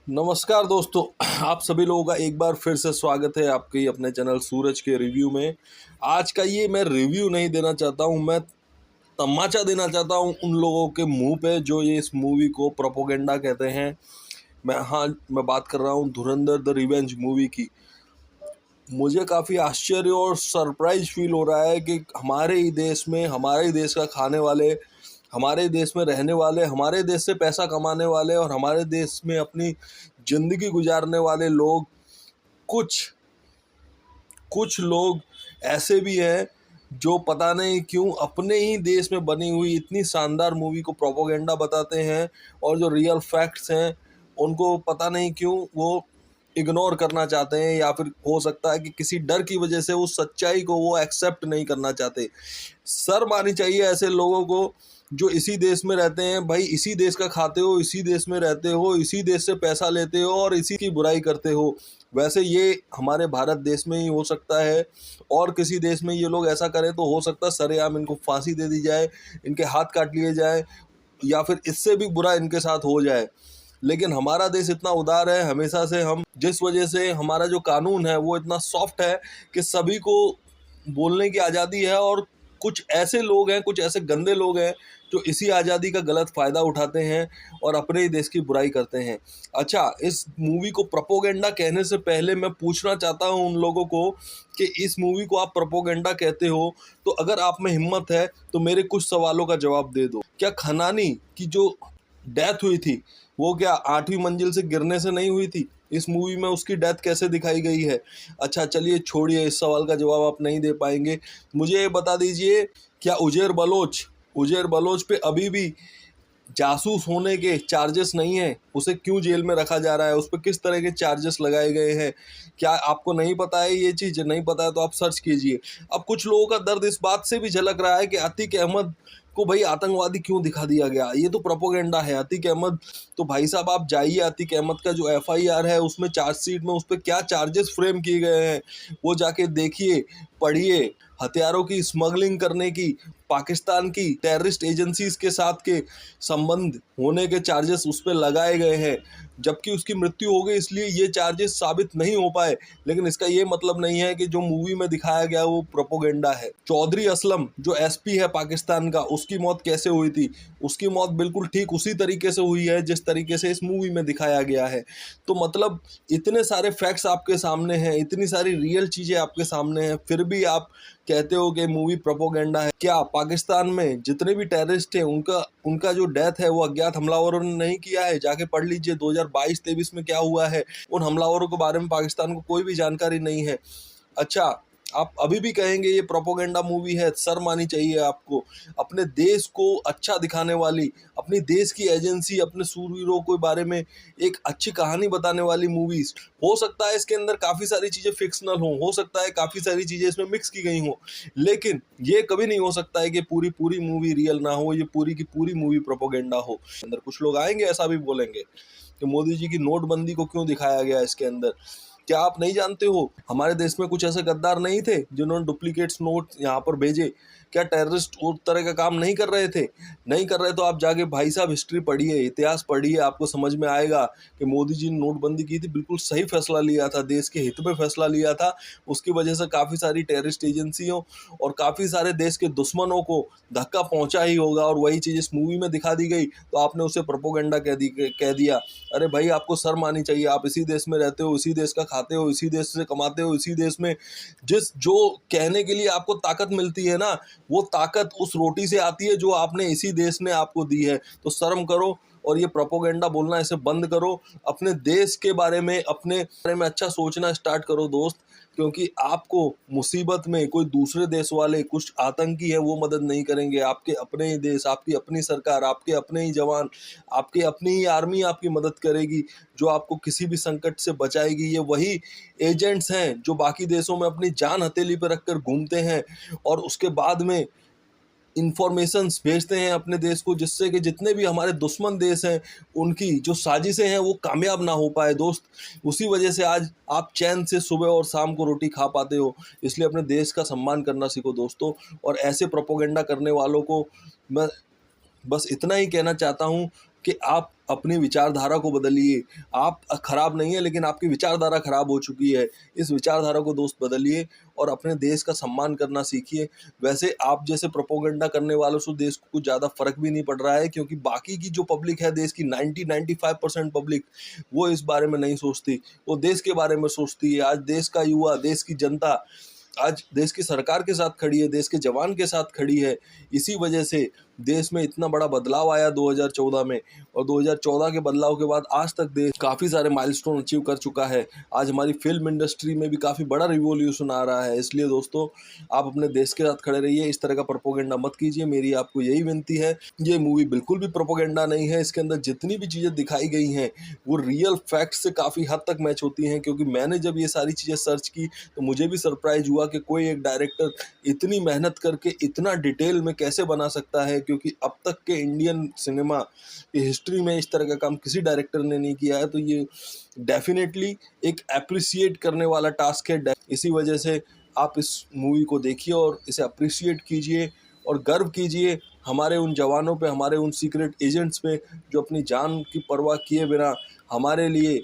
नमस्कार दोस्तों, आप सभी लोगों का एक बार फिर से स्वागत है आपके अपने चैनल सूरज के रिव्यू में। आज का ये मैं रिव्यू नहीं देना चाहता हूँ, मैं तमाचा देना चाहता हूँ उन लोगों के मुंह पे जो ये इस मूवी को प्रोपोगेंडा कहते हैं। मैं बात कर रहा हूँ धुरंधर द रिवेंज मूवी की। मुझे काफ़ी आश्चर्य और सरप्राइज फील हो रहा है कि हमारे ही देश में, हमारे ही देश का खाने वाले, हमारे देश में रहने वाले, हमारे देश से पैसा कमाने वाले और हमारे देश में अपनी ज़िंदगी गुजारने वाले लोग, कुछ कुछ लोग ऐसे भी हैं जो पता नहीं क्यों अपने ही देश में बनी हुई इतनी शानदार मूवी को प्रोपोगेंडा बताते हैं, और जो रियल फैक्ट्स हैं उनको पता नहीं क्यों वो इग्नोर करना चाहते हैं, या फिर हो सकता है कि किसी डर की वजह से उस सच्चाई को वो एक्सेप्ट नहीं करना चाहते। शर्म आनी चाहिए ऐसे लोगों को जो इसी देश में रहते हैं। भाई, इसी देश का खाते हो, इसी देश में रहते हो, इसी देश से पैसा लेते हो और इसी की बुराई करते हो। वैसे ये हमारे भारत देश में ही हो सकता है, और किसी देश में ये लोग ऐसा करें तो हो सकता है सरेआम इनको फांसी दे दी जाए, इनके हाथ काट लिए जाए, या फिर इससे भी बुरा इनके साथ हो जाए। लेकिन हमारा देश इतना उदार है हमेशा से, हम जिस वजह से हमारा जो कानून है वो इतना सॉफ्ट है कि सभी को बोलने की आज़ादी है, और कुछ ऐसे लोग हैं, कुछ ऐसे गंदे लोग हैं जो इसी आज़ादी का गलत फ़ायदा उठाते हैं और अपने ही देश की बुराई करते हैं। अच्छा, इस मूवी को प्रोपोगेंडा कहने से पहले मैं पूछना चाहता हूँ उन लोगों को कि इस मूवी को आप प्रोपोगेंडा कहते हो तो अगर आप में हिम्मत है तो मेरे कुछ सवालों का जवाब दे दो। क्या खनानी की जो डेथ हुई थी वो क्या 8वीं मंजिल से गिरने से नहीं हुई थी? इस मूवी में उसकी डेथ कैसे दिखाई गई है? अच्छा चलिए छोड़िए, इस सवाल का जवाब आप नहीं दे पाएंगे। मुझे ये बता दीजिए, क्या उजेर बलोच पे अभी भी जासूस होने के चार्जेस नहीं हैं? उसे क्यों जेल में रखा जा रहा है? उस पर किस तरह के चार्जेस लगाए गए हैं? क्या आपको नहीं पता है? ये चीज़ नहीं पता है तो आप सर्च कीजिए। अब कुछ लोगों का दर्द इस बात से भी झलक रहा है कि अतीक अहमद को भाई आतंकवादी क्यों दिखा दिया गया? ये तो प्रोपोगेंडा है। अतीक अहमद तो भाई साहब आप जाइए, अतीक अहमद का जो एफआईआर है उसमें चार्जशीट में उस पर क्या चार्जेस फ्रेम किए गए हैं वो जाके देखिए, पढ़िए। हथियारों की स्मगलिंग करने की, पाकिस्तान की टेररिस्ट एजेंसीज के साथ के संबंध होने के चार्जेस उस पर लगाए गए हैं, जबकि उसकी मृत्यु हो गई इसलिए ये चार्जेस साबित नहीं हो पाए। लेकिन इसका ये मतलब नहीं है कि जो मूवी में दिखाया गया वो प्रोपोगेंडा है। चौधरी असलम जो एसपी है पाकिस्तान का, उसकी मौत कैसे हुई थी? उसकी मौत बिल्कुल ठीक उसी तरीके से हुई है जिस तरीके से इस मूवी में दिखाया गया है। तो मतलब इतने सारे फैक्ट्स आपके सामने हैं, इतनी सारी रियल चीज़ें आपके सामने हैं, फिर भी आप कहते हो कि मूवी प्रोपोगेंडा है। क्या पाकिस्तान में जितने भी टेररिस्ट हैं उनका उनका जो डेथ है वो अज्ञात हमलावरों ने नहीं किया है? जाके पढ़ लीजिए 2022-23 में क्या हुआ है। उन हमलावरों के बारे में पाकिस्तान को कोई भी जानकारी नहीं है। अच्छा, आप अभी भी कहेंगे ये प्रोपोगेंडा मूवी है? शर्म आनी चाहिए आपको। अपने देश को अच्छा दिखाने वाली, अपनी देश की एजेंसी, अपने सूरवीरों के बारे में एक अच्छी कहानी बताने वाली मूवीज, हो सकता है इसके अंदर काफ़ी सारी चीज़ें फिक्शनल हो सकता है काफ़ी सारी चीज़ें इसमें मिक्स की गई हों, लेकिन ये कभी नहीं हो सकता है कि पूरी पूरी मूवी रियल ना हो, ये पूरी की पूरी मूवी प्रोपोगेंडा हो। अंदर कुछ लोग आएंगे ऐसा भी बोलेंगे कि मोदी जी की नोटबंदी को क्यों दिखाया गया इसके अंदर। क्या आप नहीं जानते हो हमारे देश में कुछ ऐसे गद्दार नहीं थे जिन्होंने डुप्लीकेट्स नोट यहाँ पर भेजे? क्या टेररिस्ट उस तरह का काम नहीं कर रहे थे? नहीं कर रहे तो आप जाके भाई साहब हिस्ट्री पढ़िए, इतिहास पढ़िए, आपको समझ में आएगा कि मोदी जी ने नोटबंदी की थी, बिल्कुल सही फैसला लिया था, देश के हित में फैसला लिया था। उसकी वजह से काफ़ी सारी टेररिस्ट एजेंसियों और काफ़ी सारे देश के दुश्मनों को धक्का पहुंचा ही होगा, और वही चीज़ इस मूवी में दिखा दी गई तो आपने उसे प्रोपोगेंडा कह दिया। अरे भाई, आपको शर्म आनी चाहिए। आप इसी देश में रहते हो, इसी देश का खाते हो, इसी देश से कमाते हो, इसी देश में जिस जो कहने के लिए आपको ताकत मिलती है ना, वो ताकत उस रोटी से आती है जो आपने इसी देश ने आपको दी है। तो शर्म करो और ये प्रोपोगेंडा बोलना इसे बंद करो। अपने देश के बारे में, अपने बारे में अच्छा सोचना स्टार्ट करो दोस्त, क्योंकि आपको मुसीबत में कोई दूसरे देश वाले, कुछ आतंकी है, वो मदद नहीं करेंगे। आपके अपने ही देश, आपकी अपनी सरकार, आपके अपने ही जवान, आपके अपनी ही आर्मी आपकी मदद करेगी, जो आपको किसी भी संकट से बचाएगी। ये वही एजेंट्स हैं जो बाकी देशों में अपनी जान हथेली पर रखकर घूमते हैं और उसके बाद में इंफॉर्मेशंस भेजते हैं अपने देश को, जिससे कि जितने भी हमारे दुश्मन देश हैं उनकी जो साजिशें हैं वो कामयाब ना हो पाए दोस्त। उसी वजह से आज आप चैन से सुबह और शाम को रोटी खा पाते हो। इसलिए अपने देश का सम्मान करना सीखो दोस्तों, और ऐसे प्रोपोगेंडा करने वालों को मैं बस इतना ही कहना चाहता हूँ कि आप अपनी विचारधारा को बदलिए। आप खराब नहीं है, लेकिन आपकी विचारधारा खराब हो चुकी है। इस विचारधारा को दोस्त बदलिए और अपने देश का सम्मान करना सीखिए। वैसे आप जैसे प्रोपोगंडा करने वालों से देश को कुछ ज़्यादा फर्क भी नहीं पड़ रहा है, क्योंकि बाकी की जो पब्लिक है, देश की 90-95% पब्लिक, वो इस बारे में नहीं सोचती, वो देश के बारे में सोचती है। आज देश का युवा, देश की जनता आज देश की सरकार के साथ खड़ी है, देश के जवान के साथ खड़ी है। इसी वजह से देश में इतना बड़ा बदलाव आया 2014 में, और 2014 के बदलाव के बाद आज तक देश काफ़ी सारे माइलस्टोन अचीव कर चुका है। आज हमारी फिल्म इंडस्ट्री में भी काफ़ी बड़ा रिवॉल्यूशन आ रहा है। इसलिए दोस्तों, आप अपने देश के साथ खड़े रहिए, इस तरह का प्रोपोगेंडा मत कीजिए, मेरी आपको यही विनती है। ये मूवी बिल्कुल भी प्रोपोगेंडा नहीं है। इसके अंदर जितनी भी चीज़ें दिखाई गई हैं वो रियल फैक्ट से काफ़ी हद तक मैच होती हैं, क्योंकि मैंने जब ये सारी चीज़ें सर्च की तो मुझे भी सरप्राइज हुआ कि कोई एक डायरेक्टर इतनी मेहनत करके इतना डिटेल में कैसे बना सकता है, क्योंकि अब तक के इंडियन सिनेमा की हिस्ट्री में इस तरह का काम किसी डायरेक्टर ने नहीं किया है। तो ये डेफिनेटली एक अप्रिसिएट करने वाला टास्क है। इसी वजह से आप इस मूवी को देखिए और इसे अप्रिसिएट कीजिए और गर्व कीजिए हमारे उन जवानों पे, हमारे उन सीक्रेट एजेंट्स पे, जो अपनी जान की परवाह किए बिना हमारे लिए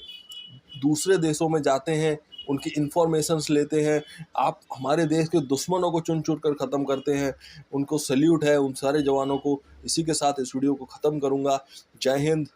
दूसरे देशों में जाते हैं, उनकी इन्फॉर्मेशंस लेते हैं। आप हमारे देश के दुश्मनों को चुन चुन कर ख़त्म करते हैं। उनको सल्यूट है उन सारे जवानों को। इसी के साथ इस वीडियो को ख़त्म करूँगा। जय हिंद,